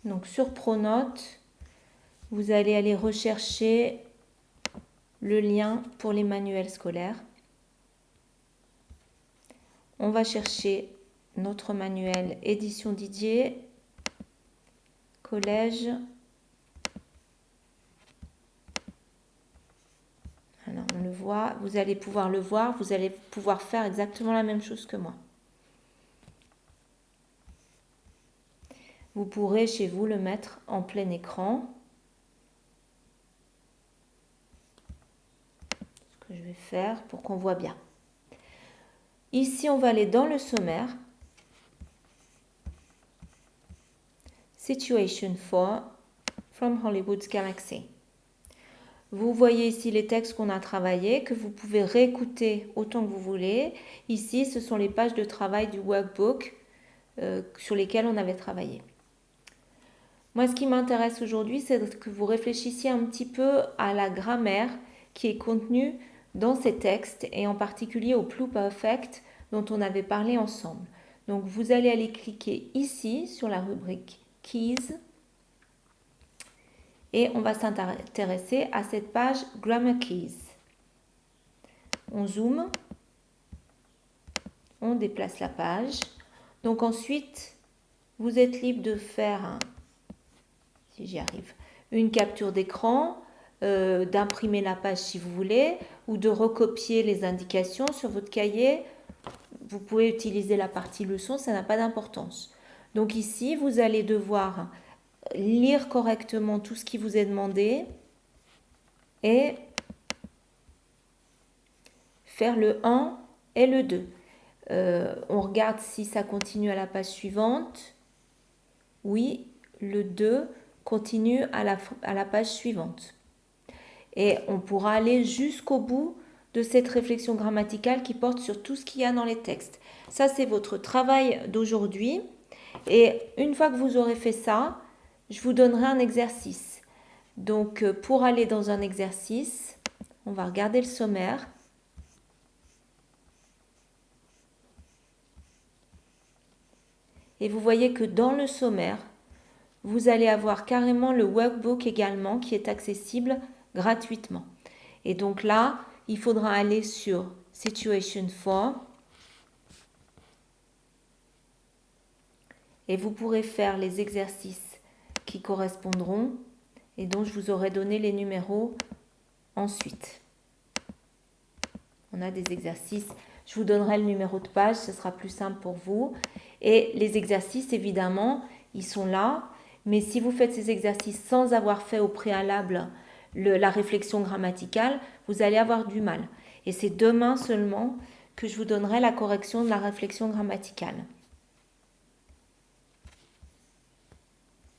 Donc sur Pronote, vous allez aller rechercher le lien pour les manuels scolaires. On va chercher notre manuel édition Didier, collège. Alors on le voit, vous allez pouvoir le voir, vous allez pouvoir faire exactement la même chose que moi. Vous pourrez chez vous le mettre en plein écran. Ce que je vais faire pour qu'on voit bien. Ici, on va aller dans le sommaire. Situation 4 from Hollywood's Galaxy. Vous voyez ici les textes qu'on a travaillés, que vous pouvez réécouter autant que vous voulez. Ici, ce sont les pages de travail du workbook sur lesquelles on avait travaillé. Moi, ce qui m'intéresse aujourd'hui, c'est que vous réfléchissiez un petit peu à la grammaire qui est contenue dans ces textes et en particulier au pluperfect dont on avait parlé ensemble. Donc, vous allez aller cliquer ici sur la rubrique Keys et on va s'intéresser à cette page Grammar Keys. On zoome, on déplace la page. Donc ensuite, vous êtes libre de faire, si j'y arrive, une capture d'écran, d'imprimer la page si vous voulez, ou de recopier les indications sur votre cahier. Vous pouvez utiliser la partie leçon, ça n'a pas d'importance. Donc ici, vous allez devoir lire correctement tout ce qui vous est demandé et faire le 1 et le 2. On regarde si ça continue à la page suivante. Oui, le 2 continue à la page suivante. Et on pourra aller jusqu'au bout de cette réflexion grammaticale qui porte sur tout ce qu'il y a dans les textes. Ça, c'est votre travail d'aujourd'hui. Et une fois que vous aurez fait ça, je vous donnerai un exercice. Donc, pour aller dans un exercice, on va regarder le sommaire. Et vous voyez que dans le sommaire, vous allez avoir carrément le workbook également qui est accessible gratuitement. Et donc là, il faudra aller sur Situation 4 et vous pourrez faire les exercices qui correspondront et dont je vous aurai donné les numéros ensuite. On a des exercices, je vous donnerai le numéro de page, ce sera plus simple pour vous. Et les exercices, évidemment, ils sont là, mais si vous faites ces exercices sans avoir fait au préalable la réflexion grammaticale, vous allez avoir du mal. Et c'est demain seulement que je vous donnerai la correction de la réflexion grammaticale.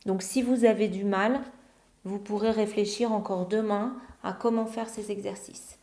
Donc si vous avez du mal, vous pourrez réfléchir encore demain à comment faire ces exercices.